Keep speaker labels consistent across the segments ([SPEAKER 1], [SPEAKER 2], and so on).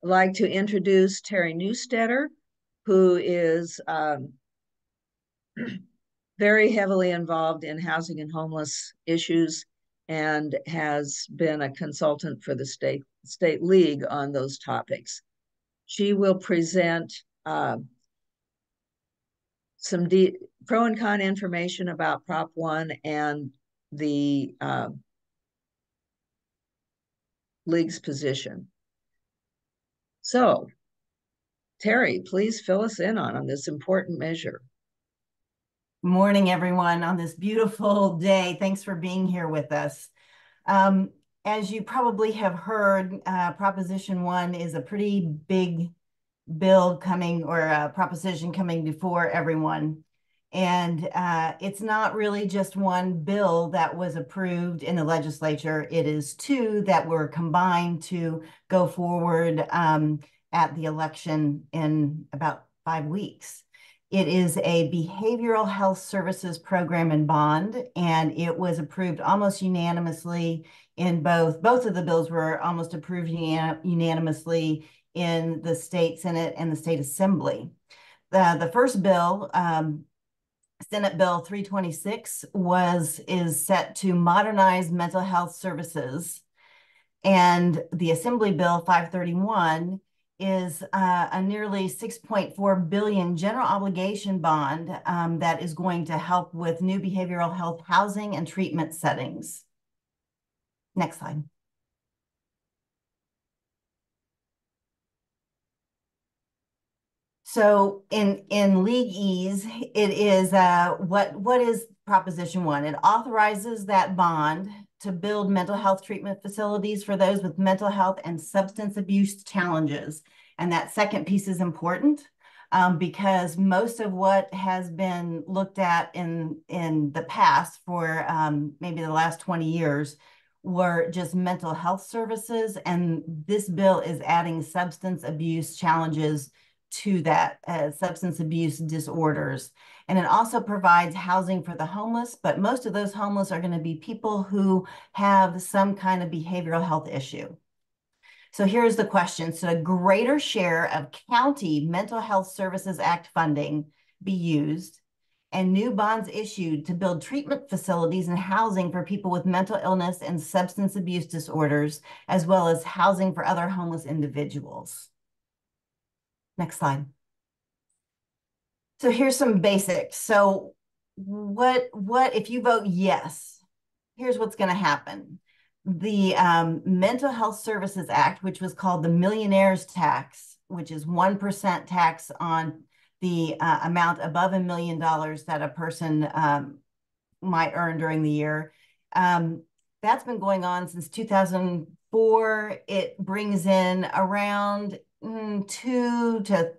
[SPEAKER 1] like to introduce Terry Newstetter, who is very heavily involved in housing and homeless issues and has been a consultant for the state league on those topics. She will present some pro and con information about Prop 1 and the league's position. So, Terry, please fill us in on this important measure.
[SPEAKER 2] Morning, everyone, on this beautiful day. Thanks for being here with us. As you probably have heard, Proposition 1 is a pretty big bill coming, or a proposition coming before everyone. And it's not really just one bill that was approved in the legislature. It is two that were combined to go forward at the election in about 5 weeks. It is a behavioral health services program and bond, and it was approved almost unanimously in both of the bills were almost approved unanimously in the state Senate and the state Assembly. The first bill, Senate Bill 326, is set to modernize mental health services, and the Assembly Bill 531 is a nearly $6.4 billion general obligation bond that is going to help with new behavioral health housing and treatment settings. Next slide. So in leagueese, it is what is Proposition 1? It authorizes that bond to build mental health treatment facilities for those with mental health and substance abuse challenges. And that second piece is important because most of what has been looked at in the past for maybe the last 20 years were just mental health services. And this bill is adding substance abuse challenges to that, substance abuse disorders. And it also provides housing for the homeless, but most of those homeless are going to be people who have some kind of behavioral health issue. So here's the question. Should a greater share of county Mental Health Services Act funding be used and new bonds issued to build treatment facilities and housing for people with mental illness and substance abuse disorders, as well as housing for other homeless individuals? Next slide. So here's some basics. So what if you vote yes, here's what's going to happen. The Mental Health Services Act, which was called the Millionaire's Tax, which is 1% tax on the amount above $1 million that a person might earn during the year. That's been going on since 2004. It brings in around $2 to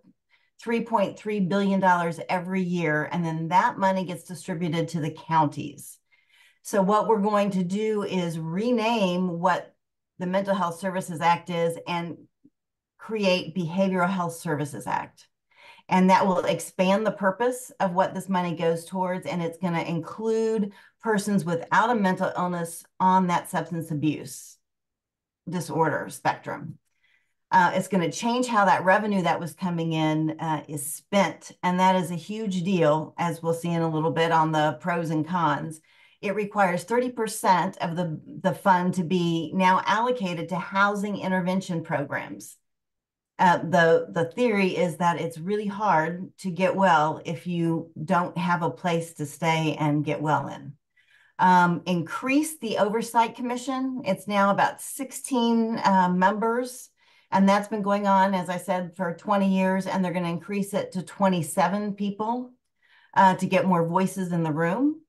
[SPEAKER 2] $3.3 billion every year, and then that money gets distributed to the counties. So what we're going to do is rename what the Mental Health Services Act is and create Behavioral Health Services Act. And that will expand the purpose of what this money goes towards, and it's going to include persons without a mental illness on that substance abuse disorder spectrum. It's going to change how that revenue that was coming in is spent, and that is a huge deal, as we'll see in a little bit on the pros and cons. It requires 30% of the fund to be now allocated to housing intervention programs. The theory is that it's really hard to get well if you don't have a place to stay and get well in. Increase the Oversight Commission. It's now about 16 members, and that's been going on, as I said, for 20 years, and they're going to increase it to 27 people to get more voices in the room.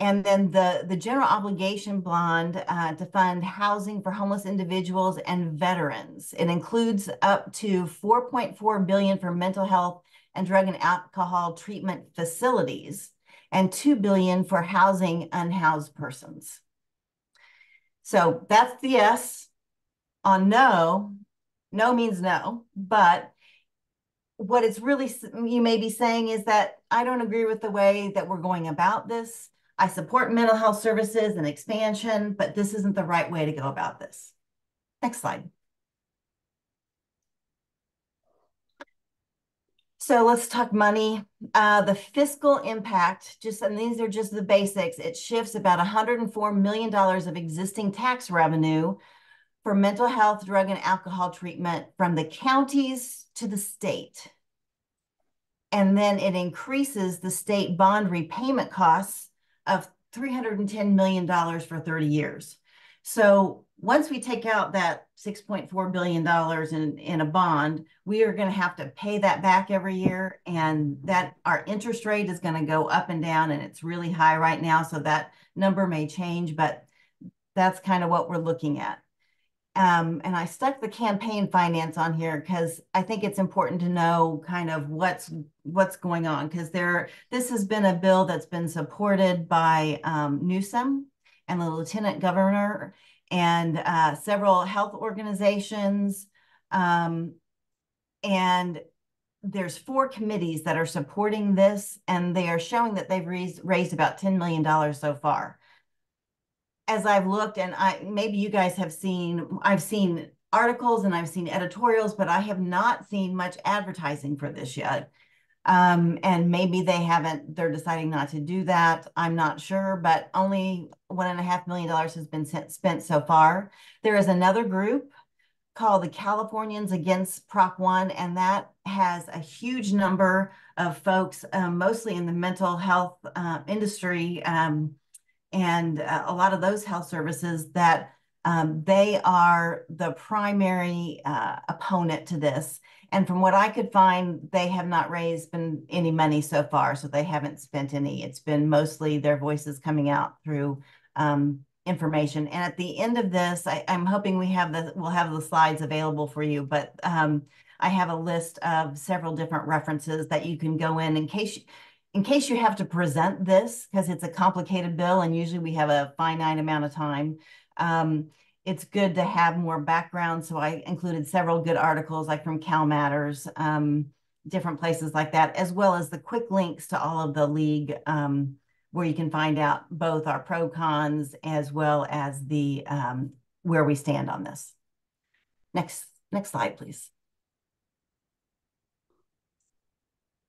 [SPEAKER 2] And then the general obligation bond to fund housing for homeless individuals and veterans. It includes up to $4.4 billion for mental health and drug and alcohol treatment facilities, and $2 billion for housing unhoused persons. So that's the yes. On no, no means no, but what it's really, you may be saying is that I don't agree with the way that we're going about this. I support mental health services and expansion, but this isn't the right way to go about this. Next slide. So let's talk money. The fiscal impact, and these are just the basics, it shifts about $104 million of existing tax revenue for mental health, drug, and alcohol treatment from the counties to the state. And then it increases the state bond repayment costs of $310 million for 30 years. So once we take out that $6.4 billion in a bond, we are going to have to pay that back every year. And that our interest rate is going to go up and down, and it's really high right now. So that number may change, but that's kind of what we're looking at. And I stuck the campaign finance on here because I think it's important to know kind of what's going on, because this has been a bill that's been supported by Newsom and the lieutenant governor and several health organizations. And there's 4 committees that are supporting this, and they are showing that they've raised about $10 million so far. As I've looked, and maybe you guys have seen, I've seen articles and I've seen editorials, but I have not seen much advertising for this yet. And maybe they're deciding not to do that. I'm not sure, but only $1.5 million has been spent so far. There is another group called the Californians Against Prop 1, and that has a huge number of folks, mostly in the mental health industry, and a lot of those health services that they are the primary opponent to this. And from what I could find, they have not raised any money so far, so they haven't spent any. It's been mostly their voices coming out through information. And at the end of this, I'm hoping we'll have the slides available for you, but I have a list of several different references that you can go in case you have to present this, because it's a complicated bill and usually we have a finite amount of time. It's good to have more background. So I included several good articles like from Cal Matters, different places like that, as well as the quick links to all of the league, where you can find out both our pro cons as well as the where we stand on this. Next slide, please.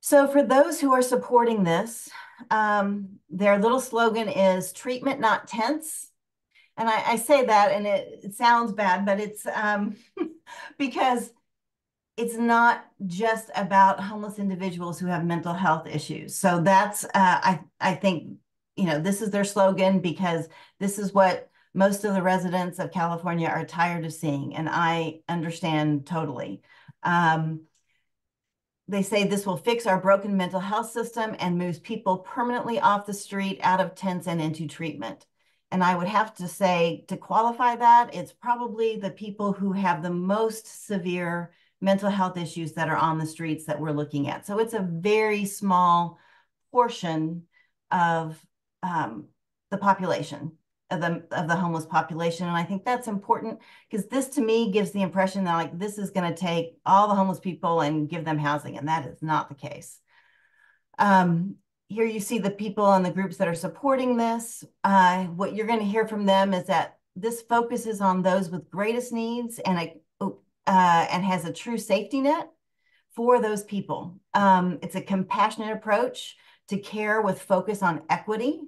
[SPEAKER 2] So for those who are supporting this, their little slogan is treatment, not tents. And I say that, and it sounds bad, but it's because it's not just about homeless individuals who have mental health issues. So that's, I think, this is their slogan because this is what most of the residents of California are tired of seeing. And I understand totally. They say this will fix our broken mental health system and moves people permanently off the street, out of tents, and into treatment. And I would have to say, to qualify that, it's probably the people who have the most severe mental health issues that are on the streets that we're looking at. So it's a very small portion of the population, of the homeless population. And I think that's important because this to me gives the impression that like this is going to take all the homeless people and give them housing, and that is not the case. Here you see the people and the groups that are supporting this. What you're going to hear from them is that this focuses on those with greatest needs and has a true safety net for those people. It's a compassionate approach to care with focus on equity,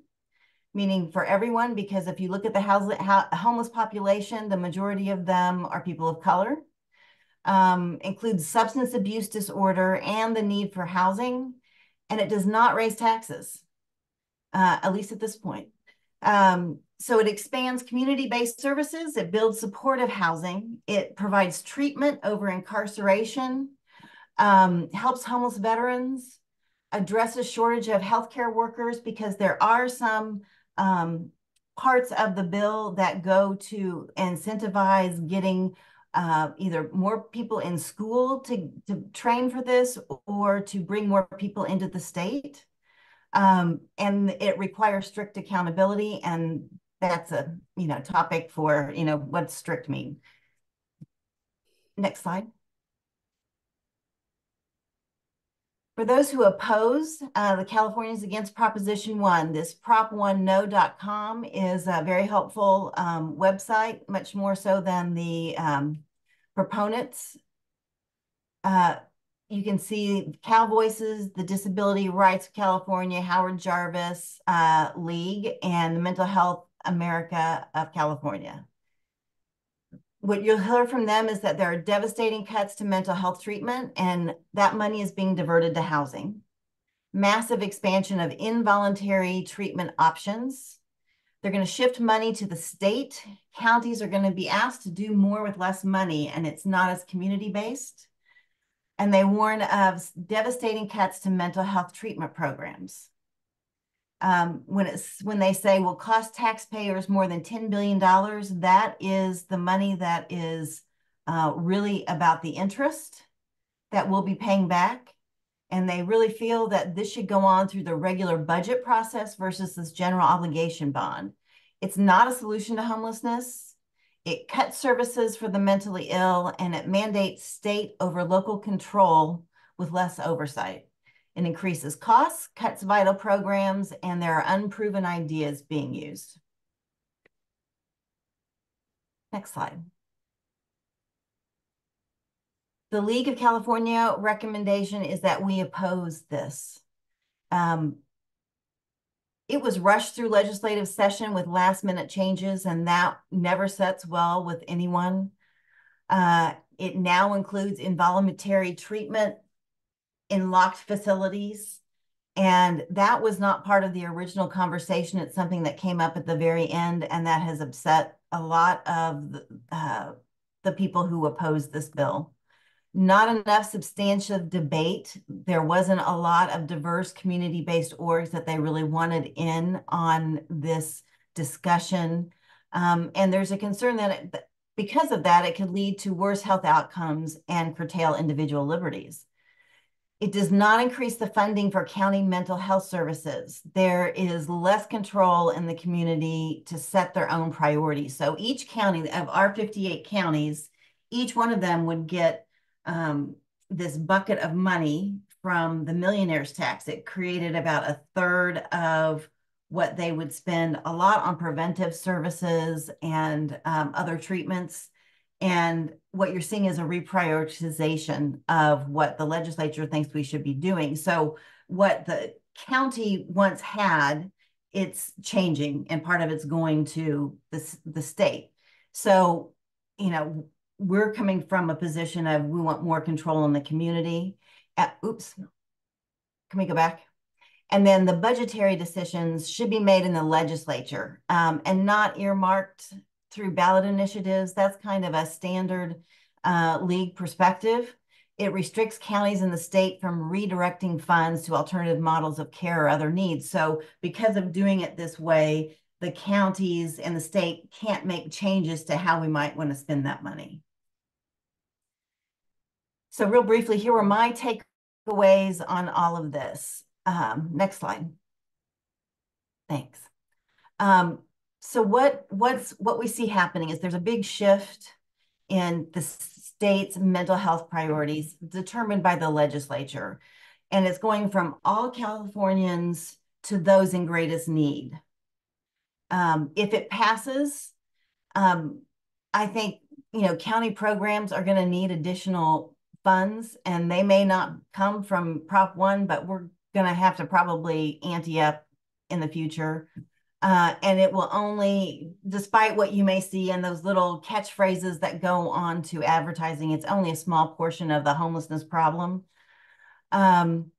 [SPEAKER 2] meaning for everyone, because if you look at the homeless population, the majority of them are people of color, includes substance abuse disorder and the need for housing, and it does not raise taxes, at least at this point. So it expands community-based services, it builds supportive housing, it provides treatment over incarceration, helps homeless veterans, addresses shortage of healthcare workers because there are some parts of the bill that go to incentivize getting either more people in school to train for this or to bring more people into the state. And it requires strict accountability, and that's a topic for what strict mean. Next slide. For those who oppose the Californians Against Proposition 1, this prop1no.com is a very helpful website, much more so than the proponents. you can see Cal Voices, the Disability Rights of California, Howard Jarvis League, and the Mental Health America of California. What you'll hear from them is that there are devastating cuts to mental health treatment, and that money is being diverted to housing. Massive expansion of involuntary treatment options. They're going to shift money to the state. Counties are going to be asked to do more with less money, and it's not as community-based. And they warn of devastating cuts to mental health treatment programs. When they say will cost taxpayers more than $10 billion, that is the money that is really about the interest that we'll be paying back. And they really feel that this should go on through the regular budget process versus this general obligation bond. It's not a solution to homelessness. It cuts services for the mentally ill, and it mandates state over local control with less oversight. It increases costs, cuts vital programs, and there are unproven ideas being used. Next slide. The League of California recommendation is that we oppose this. It was rushed through legislative session with last-minute changes, and that never sets well with anyone. It now includes involuntary treatment in locked facilities, and that was not part of the original conversation. It's something that came up at the very end, and that has upset a lot of the people who oppose this bill. Not enough substantive debate. There wasn't a lot of diverse community-based orgs that they really wanted in on this discussion. And there's a concern that because of that, it could lead to worse health outcomes and curtail individual liberties. It does not increase the funding for county mental health services. There is less control in the community to set their own priorities. So each county of our 58 counties, each one of them would get this bucket of money from the millionaire's tax. It created about a third of what they would spend a lot on preventive services and other treatments. And what you're seeing is a reprioritization of what the legislature thinks we should be doing. So what the county once had, it's changing, and part of it's going to the state. So, you know, we're coming from a position of we want more control in the community. Oops, can we go back? And then the budgetary decisions should be made in the legislature and not earmarked through ballot initiatives. That's kind of a standard league perspective. It restricts counties in the state from redirecting funds to alternative models of care or other needs. So because of doing it this way, the counties and the state can't make changes to how we might want to spend that money. So real briefly, here were my takeaways on all of this. Next slide. Thanks. So what we see happening is there's a big shift in the state's mental health priorities determined by the legislature. And it's going from all Californians to those in greatest need. If it passes, I think, you know, county programs are going to need additional funds, and they may not come from Prop 1, but we're going to have to probably ante up in the future. And it will only, despite what you may see in those little catchphrases that go on to advertising, it's only a small portion of the homelessness problem. And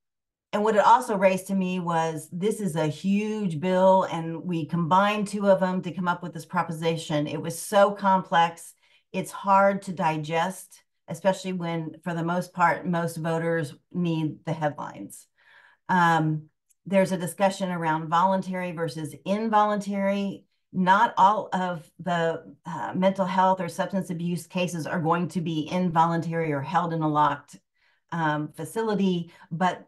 [SPEAKER 2] what it also raised to me was this is a huge bill, and we combined two of them to come up with this proposition. It was so complex. It's hard to digest, especially when, for the most part, most voters need the headlines. There's a discussion around voluntary versus involuntary. Not all of the mental health or substance abuse cases are going to be involuntary or held in a locked facility, but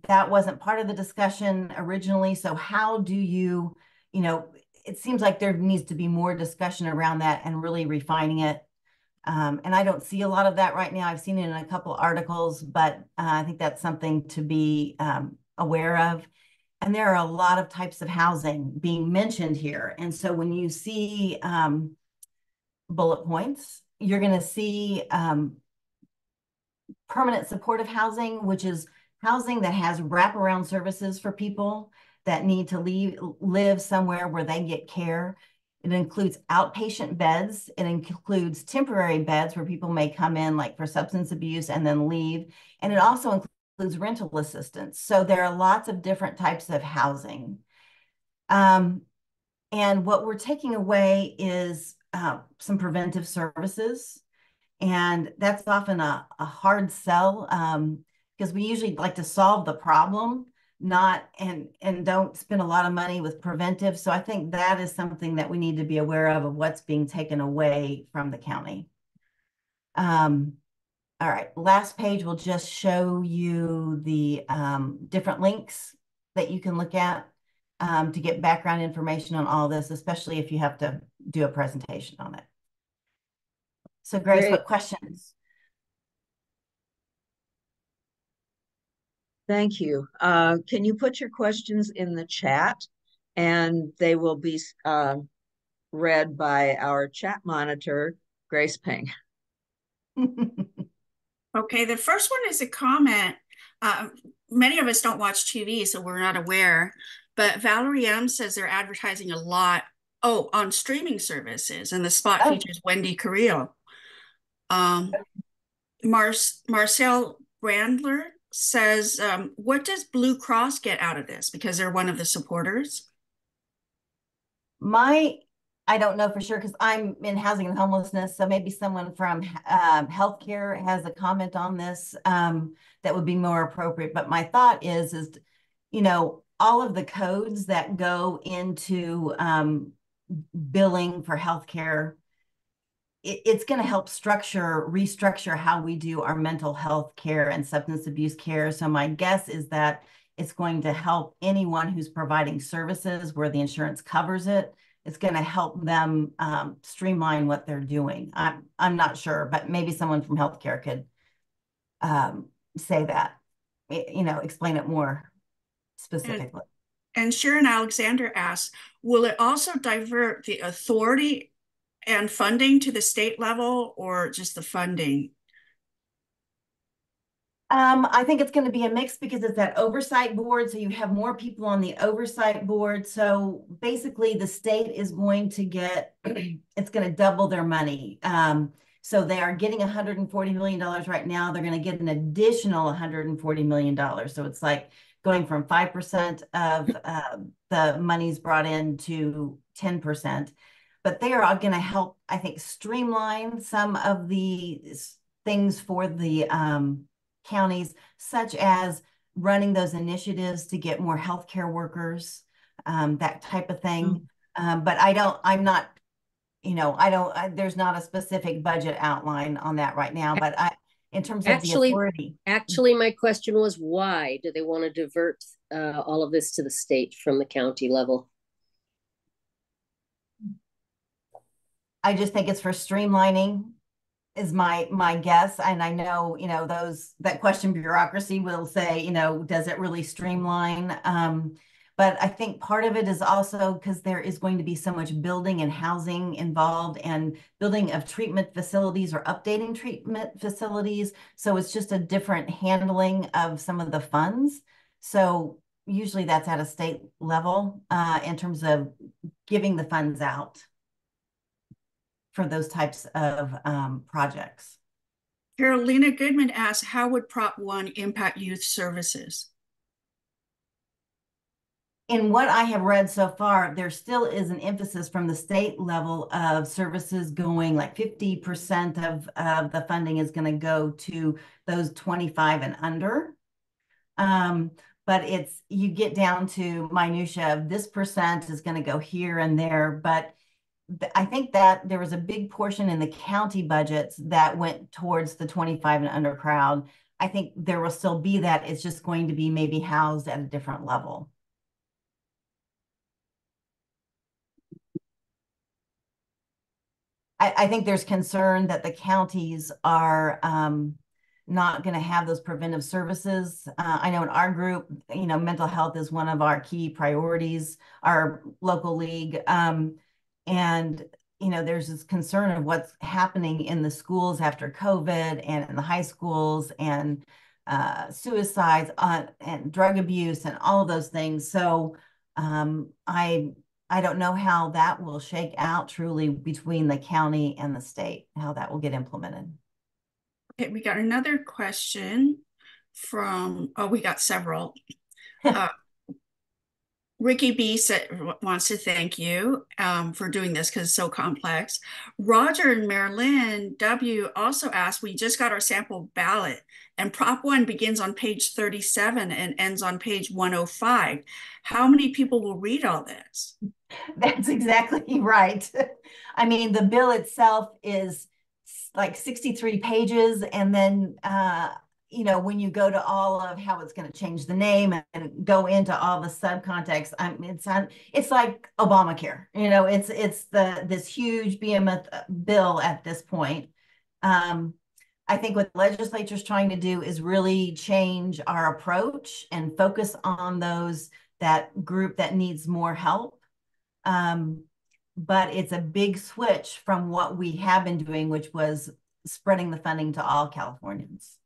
[SPEAKER 2] that wasn't part of the discussion originally. So how do you, you know, it seems like there needs to be more discussion around that and really refining it. And I don't see a lot of that right now. I've seen it in a couple articles, but I think that's something to be aware of. And there are a lot of types of housing being mentioned here. And so when you see bullet points, you're going to see permanent supportive housing, which is housing that has wraparound services for people that need to live somewhere where they get care. It includes outpatient beds. It includes temporary beds where people may come in like for substance abuse and then leave. And it also includes rental assistance. So there are lots of different types of housing. And what we're taking away is some preventive services. And that's often a hard sell because we usually like to solve the problem, not and don't spend a lot of money with preventive. So I think that is something that we need to be aware of what's being taken away from the county. All right, last page will just show you the different links that you can look at to get background information on all this, especially if you have to do a presentation on it. So Grace,
[SPEAKER 1] Great.
[SPEAKER 2] what questions?
[SPEAKER 1] Thank you. Can you put your questions in the chat, and they will be read by our chat monitor, Grace Ping.
[SPEAKER 3] Okay, the first one is a comment. Many of us don't watch TV, so we're not aware, but Valerie M says they're advertising a lot, on streaming services, and the spot features Wendy Carrillo. Marcel Brandler says, what does Blue Cross get out of this? Because they're one of the supporters.
[SPEAKER 2] I don't know for sure because I'm in housing and homelessness. So maybe someone from healthcare has a comment on this that would be more appropriate. But my thought is, you know, all of the codes that go into billing for healthcare, it's going to help restructure how we do our mental health care and substance abuse care. So my guess is that it's going to help anyone who's providing services where the insurance covers it. It's going to help them streamline what they're doing. I'm not sure, but maybe someone from healthcare could say that, you know, explain it more specifically.
[SPEAKER 3] And Sharon Alexander asks, will it also divert the authority and funding to the state level, or just the funding?
[SPEAKER 2] I think it's going to be a mix because it's that oversight board. So you have more people on the oversight board. So basically the state is going to get, it's going to double their money. So they are getting $140 million right now. They're going to get an additional $140 million. So it's like going from 5% of the monies brought in to 10%. But they are all going to help, I think, streamline some of the things for the counties, such as running those initiatives to get more healthcare workers, that type of thing. But I'm not, you know, there's not a specific budget outline on that right now, but in terms of the authority.
[SPEAKER 4] Actually, my question was, why do they want to divert all of this to the state from the county level?
[SPEAKER 2] I just think it's for streamlining is my guess. And I know, you know, that question bureaucracy will say, you know, does it really streamline? But I think part of it is also because there is going to be so much building and housing involved and building of treatment facilities or updating treatment facilities. So it's just a different handling of some of the funds. So usually that's at a state level in terms of giving the funds out for those types of projects.
[SPEAKER 3] Carolina Goodman asks, how would Prop 1 impact youth services?
[SPEAKER 2] In what I have read so far, there still is an emphasis from the state level of services going like 50% of the funding is going to go to those 25 and under. But you get down to minutia of this percent is going to go here and there, but I think that there was a big portion in the county budgets that went towards the 25 and under crowd. I think there will still be that. It's just going to be maybe housed at a different level. I think there's concern that the counties are not going to have those preventive services. I know in our group, you know, mental health is one of our key priorities, our local league. And there's this concern of what's happening in the schools after COVID and in the high schools, and suicides and drug abuse and all of those things. So I don't know how that will shake out truly between the county and the state, how that will get implemented.
[SPEAKER 3] Okay, we got another question from, we got several. Ricky B wants to thank you for doing this because it's so complex. Roger and Marilyn W also asked, we just got our sample ballot and Prop 1 begins on page 37 and ends on page 105. How many people will read all this?
[SPEAKER 2] That's exactly right. I mean, the bill itself is like 63 pages, and then when you go to all of how it's going to change the name and go into all the subcontext, it's like Obamacare. It's this huge behemoth bill at this point. I think what the legislature is trying to do is really change our approach and focus on that group that needs more help. But it's a big switch from what we have been doing, which was spreading the funding to all Californians.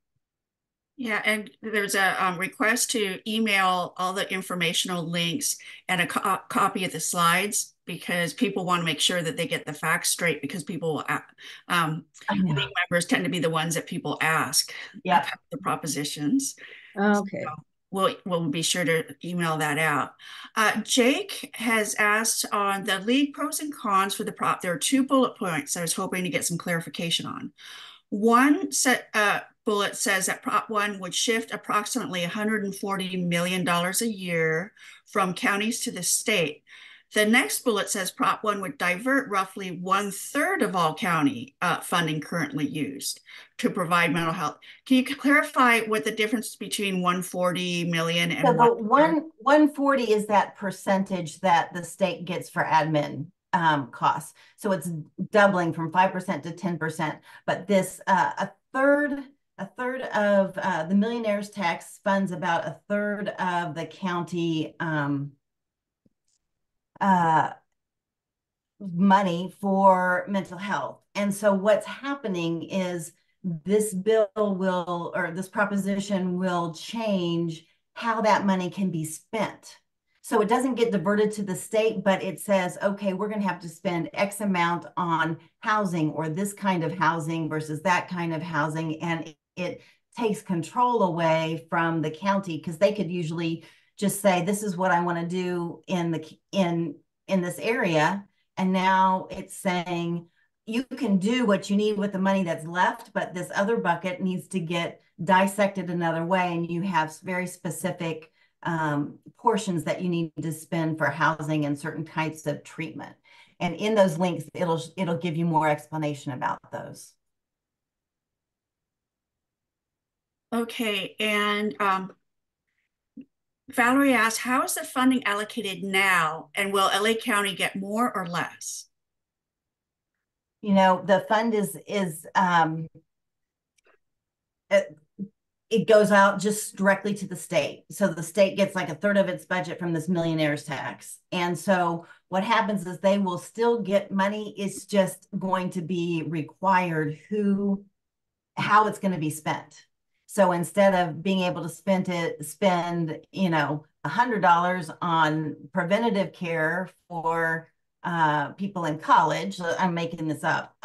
[SPEAKER 3] Yeah, and there's a request to email all the informational links and a copy of the slides, because people want to make sure that they get the facts straight, because people, league members tend to be the ones that people ask about the propositions.
[SPEAKER 1] Okay.
[SPEAKER 3] So we'll be sure to email that out. Jake has asked on the league pros and cons for the prop. There are 2 bullet points I was hoping to get some clarification on. One bullet says that Prop 1 would shift approximately $140 million a year from counties to the state. The next bullet says Prop 1 would divert roughly 1/3 of all county funding currently used to provide mental health. Can you clarify what the difference between 140 million and
[SPEAKER 2] so the 140 is that percentage that the state gets for admin costs. So it's doubling from 5% to 10%. But this a third of the millionaire's tax funds about 1/3 of the county money for mental health. And so what's happening is this this proposition will change how that money can be spent. So it doesn't get diverted to the state, but it says, okay, we're going to have to spend X amount on housing, or this kind of housing versus that kind of housing. And it takes control away from the county, because they could usually just say, this is what I want to do in this area. And now it's saying, you can do what you need with the money that's left, but this other bucket needs to get dissected another way. And you have very specific portions that you need to spend for housing and certain types of treatment. And in those links, it'll give you more explanation about those.
[SPEAKER 3] Okay, and Valerie asked, how is the funding allocated now, and will LA County get more or less?
[SPEAKER 2] The fund it goes out just directly to the state. So the state gets like 1/3 of its budget from this millionaire's tax. And so what happens is they will still get money. It's just going to be required how it's going to be spent. So instead of being able to spend $100 on preventative care for people in college, I'm making this up,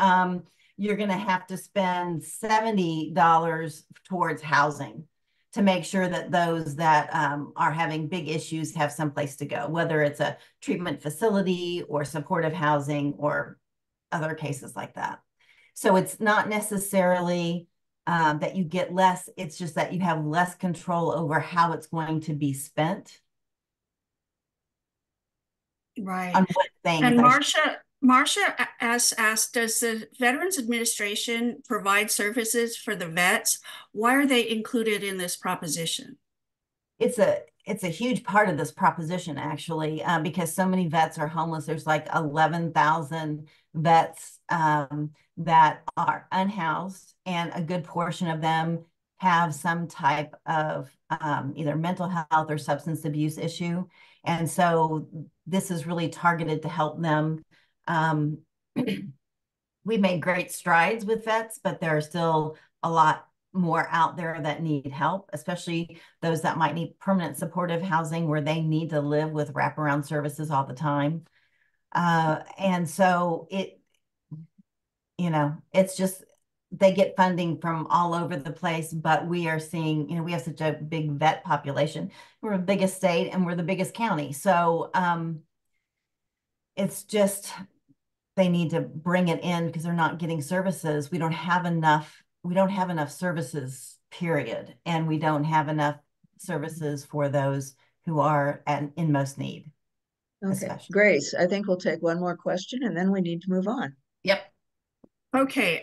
[SPEAKER 2] you're going to have to spend $70 towards housing to make sure that those that are having big issues have someplace to go, whether it's a treatment facility or supportive housing or other cases like that. So it's not necessarily that you get less, it's just that you have less control over how it's going to be spent.
[SPEAKER 3] Right.
[SPEAKER 2] On what things.
[SPEAKER 3] And Marcia asked, does the Veterans Administration provide services for the vets? Why are they included in this proposition?
[SPEAKER 2] It's a huge part of this proposition, actually, because so many vets are homeless. There's like 11,000 vets that are unhoused, and a good portion of them have some type of either mental health or substance abuse issue. And so this is really targeted to help them we've made great strides with vets, but there are still a lot more out there that need help, especially those that might need permanent supportive housing where they need to live with wraparound services all the time. And so it's just, they get funding from all over the place, but we are seeing, we have such a big vet population. We're the biggest state and we're the biggest county. So it's just, they need to bring it in because they're not getting services. We don't have enough services, period. And we don't have enough services for those who are in most need.
[SPEAKER 1] Okay,
[SPEAKER 2] Especially.
[SPEAKER 1] Grace, I think we'll take one more question and then we need to move on.
[SPEAKER 2] Yep.
[SPEAKER 3] Okay.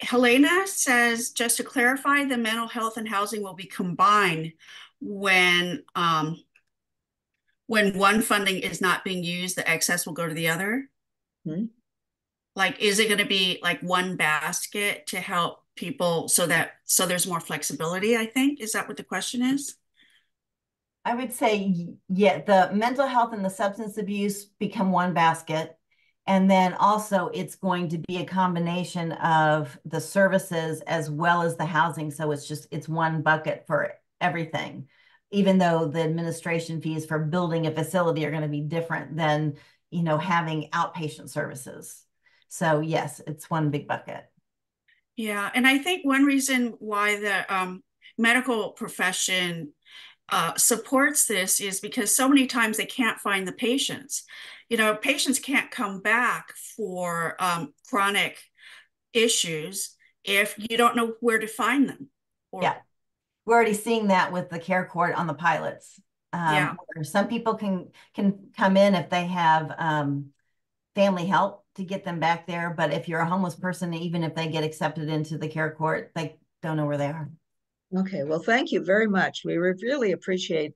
[SPEAKER 3] Helena says, just to clarify, the mental health and housing will be combined when one funding is not being used, the excess will go to the other.
[SPEAKER 1] Hmm.
[SPEAKER 3] Like, is it going to be like one basket to help people so there's more flexibility, I think? Is that what the question is?
[SPEAKER 2] I would say, yeah, the mental health and the substance abuse become one basket. And then also it's going to be a combination of the services as well as the housing. So it's one bucket for everything, even though the administration fees for building a facility are going to be different than, having outpatient services. So yes, it's one big bucket.
[SPEAKER 3] Yeah. And I think one reason why the medical profession supports this is because so many times they can't find the patients. Patients can't come back for chronic issues if you don't know where to find them.
[SPEAKER 2] Yeah, we're already seeing that with the care court on the pilots.
[SPEAKER 3] Yeah.
[SPEAKER 2] Where some people can come in if they have family help to get them back there. But if you're a homeless person, even if they get accepted into the care court, they don't know where they are.
[SPEAKER 1] Okay, well, thank you very much. We really appreciate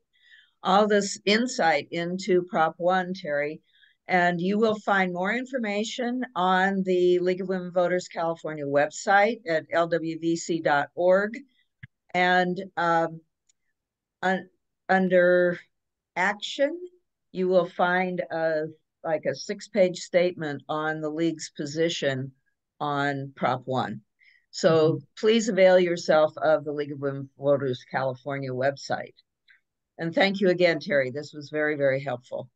[SPEAKER 1] all this insight into Prop 1, Terry. And you will find more information on the League of Women Voters California website at lwvc.org. And under action, you will find a 6-page statement on the League's position on Prop 1. So please avail yourself of the League of Women Voters California website. And thank you again, Terry. This was very, very helpful.